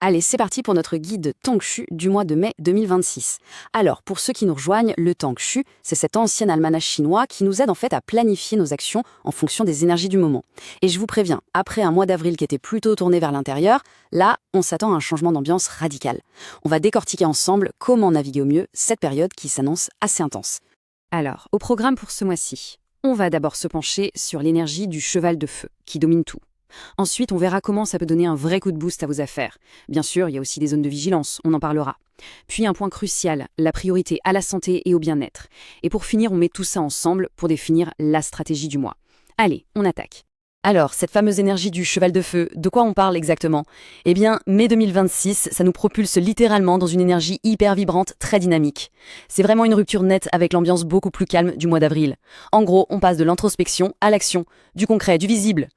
Allez, c'est parti pour notre guide Tangshu du mois de mai 2026. Alors, pour ceux qui nous rejoignent, le Tangshu, c'est cet ancien almanach chinois qui nous aide en fait à planifier nos actions en fonction des énergies du moment. Et je vous préviens, après un mois d'avril qui était plutôt tourné vers l'intérieur, là, on s'attend à un changement d'ambiance radical. On va décortiquer ensemble comment naviguer au mieux cette période qui s'annonce assez intense. Alors, au programme pour ce mois-ci, on va d'abord se pencher sur l'énergie du cheval de feu, qui domine tout. Ensuite, on verra comment ça peut donner un vrai coup de boost à vos affaires. Bien sûr, il y a aussi des zones de vigilance, on en parlera. Puis un point crucial, la priorité à la santé et au bien-être. Et pour finir, on met tout ça ensemble pour définir la stratégie du mois. Allez, on attaque. Alors, cette fameuse énergie du cheval de feu, de quoi on parle exactement? Eh bien, mai 2026, ça nous propulse littéralement dans une énergie hyper vibrante, très dynamique. C'est vraiment une rupture nette avec l'ambiance beaucoup plus calme du mois d'avril. En gros, on passe de l'introspection à l'action, du concret, du visible.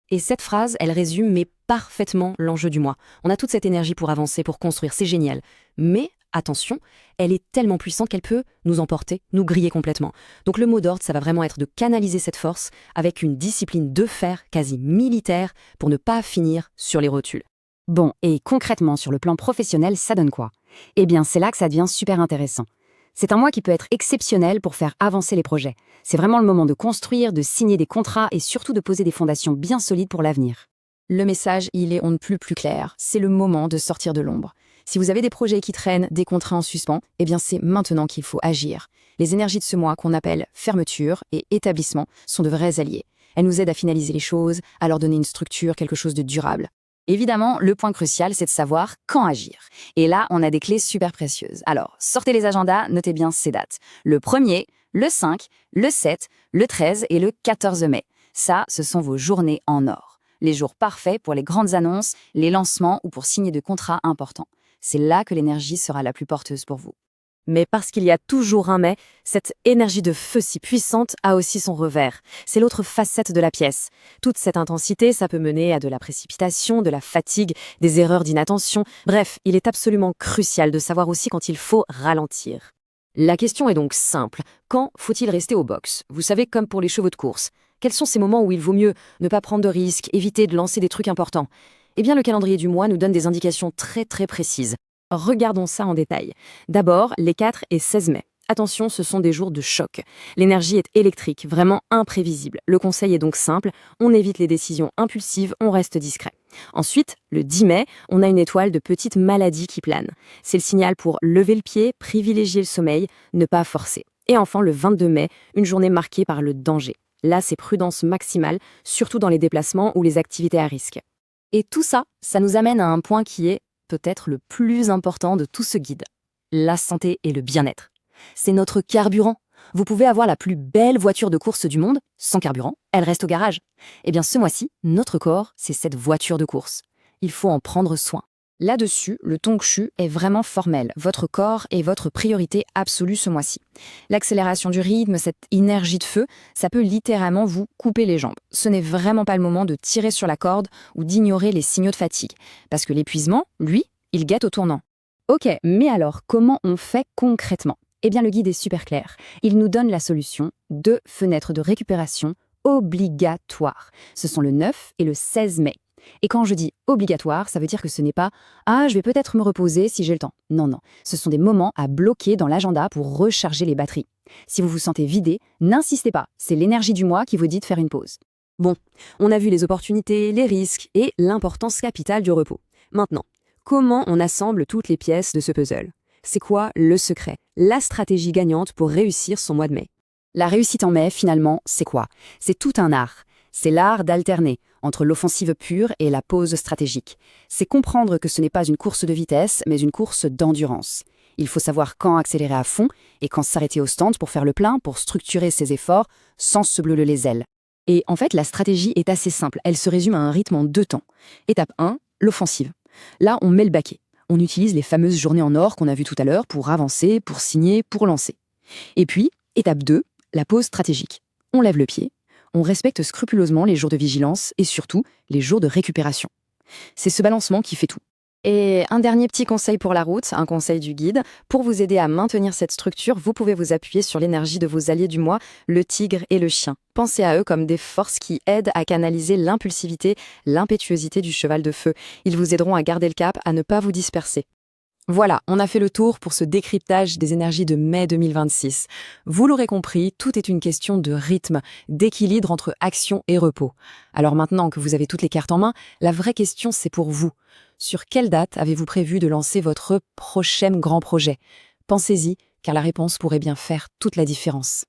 Et cette phrase, elle résume mais parfaitement l'enjeu du mois. On a toute cette énergie pour avancer, pour construire, c'est génial. Mais, attention, elle est tellement puissante qu'elle peut nous emporter, nous griller complètement. Donc le mot d'ordre, ça va vraiment être de canaliser cette force avec une discipline de fer quasi militaire pour ne pas finir sur les rotules. Bon, et concrètement, sur le plan professionnel, ça donne quoi? Eh bien, c'est là que ça devient super intéressant. C'est un mois qui peut être exceptionnel pour faire avancer les projets. C'est vraiment le moment de construire, de signer des contrats et surtout de poser des fondations bien solides pour l'avenir. Le message, il est on ne plus clair. C'est le moment de sortir de l'ombre. Si vous avez des projets qui traînent, des contrats en suspens, eh bien c'est maintenant qu'il faut agir. Les énergies de ce mois qu'on appelle fermeture et établissement sont de vrais alliés. Elles nous aident à finaliser les choses, à leur donner une structure, quelque chose de durable. Évidemment, le point crucial, c'est de savoir quand agir. Et là, on a des clés super précieuses. Alors, sortez les agendas, notez bien ces dates. Le 1er, le 5, le 7, le 13 et le 14 mai. Ça, ce sont vos journées en or. Les jours parfaits pour les grandes annonces, les lancements ou pour signer de contrats importants. C'est là que l'énergie sera la plus porteuse pour vous. Mais parce qu'il y a toujours un mais, cette énergie de feu si puissante a aussi son revers. C'est l'autre facette de la pièce. Toute cette intensité, ça peut mener à de la précipitation, de la fatigue, des erreurs d'inattention. Bref, il est absolument crucial de savoir aussi quand il faut ralentir. La question est donc simple. Quand faut-il rester au box? Vous savez, comme pour les chevaux de course. Quels sont ces moments où il vaut mieux ne pas prendre de risques, éviter de lancer des trucs importants? Eh bien, le calendrier du mois nous donne des indications très précises. Regardons ça en détail. D'abord, les 4 et 16 mai. Attention, ce sont des jours de choc. L'énergie est électrique, vraiment imprévisible. Le conseil est donc simple, on évite les décisions impulsives, on reste discret. Ensuite, le 10 mai, on a une étoile de petite maladie qui plane. C'est le signal pour lever le pied, privilégier le sommeil, ne pas forcer. Et enfin, le 22 mai, une journée marquée par le danger. Là, c'est prudence maximale, surtout dans les déplacements ou les activités à risque. Et tout ça, ça nous amène à un point qui est peut-être le plus important de tout ce guide, la santé et le bien-être. C'est notre carburant. Vous pouvez avoir la plus belle voiture de course du monde, sans carburant, elle reste au garage. Eh bien ce mois-ci, notre corps, c'est cette voiture de course. Il faut en prendre soin. Là-dessus, le Tangshu est vraiment formel. Votre corps est votre priorité absolue ce mois-ci. L'accélération du rythme, cette énergie de feu, ça peut littéralement vous couper les jambes. Ce n'est vraiment pas le moment de tirer sur la corde ou d'ignorer les signaux de fatigue. Parce que l'épuisement, lui, il guette au tournant. Ok, mais alors, comment on fait concrètement? Eh bien, le guide est super clair. Il nous donne la solution, 2 fenêtres de récupération obligatoires. Ce sont le 9 et le 16 mai. Et quand je dis obligatoire, ça veut dire que ce n'est pas « Ah, je vais peut-être me reposer si j'ai le temps ». Non. Ce sont des moments à bloquer dans l'agenda pour recharger les batteries. Si vous vous sentez vidé, n'insistez pas. C'est l'énergie du mois qui vous dit de faire une pause. Bon, on a vu les opportunités, les risques et l'importance capitale du repos. Maintenant, comment on assemble toutes les pièces de ce puzzle? C'est quoi le secret, la stratégie gagnante pour réussir son mois de mai? La réussite en mai, finalement, c'est quoi? C'est tout un art. C'est l'art d'alterner entre l'offensive pure et la pause stratégique. C'est comprendre que ce n'est pas une course de vitesse, mais une course d'endurance. Il faut savoir quand accélérer à fond et quand s'arrêter au stand pour faire le plein, pour structurer ses efforts sans se brûler les ailes. Et en fait, la stratégie est assez simple. Elle se résume à un rythme en 2 temps. Étape 1, l'offensive. Là, on met le baquet. On utilise les fameuses journées en or qu'on a vues tout à l'heure pour avancer, pour signer, pour lancer. Et puis, étape 2, la pause stratégique. On lève le pied. On respecte scrupuleusement les jours de vigilance et surtout les jours de récupération. C'est ce balancement qui fait tout. Et un dernier petit conseil pour la route, un conseil du guide. Pour vous aider à maintenir cette structure, vous pouvez vous appuyer sur l'énergie de vos alliés du mois, le tigre et le chien. Pensez à eux comme des forces qui aident à canaliser l'impulsivité, l'impétuosité du cheval de feu. Ils vous aideront à garder le cap, à ne pas vous disperser. Voilà, on a fait le tour pour ce décryptage des énergies de mai 2026. Vous l'aurez compris, tout est une question de rythme, d'équilibre entre action et repos. Alors maintenant que vous avez toutes les cartes en main, la vraie question c'est pour vous. Sur quelle date avez-vous prévu de lancer votre prochain grand projet? Pensez-y, car la réponse pourrait bien faire toute la différence.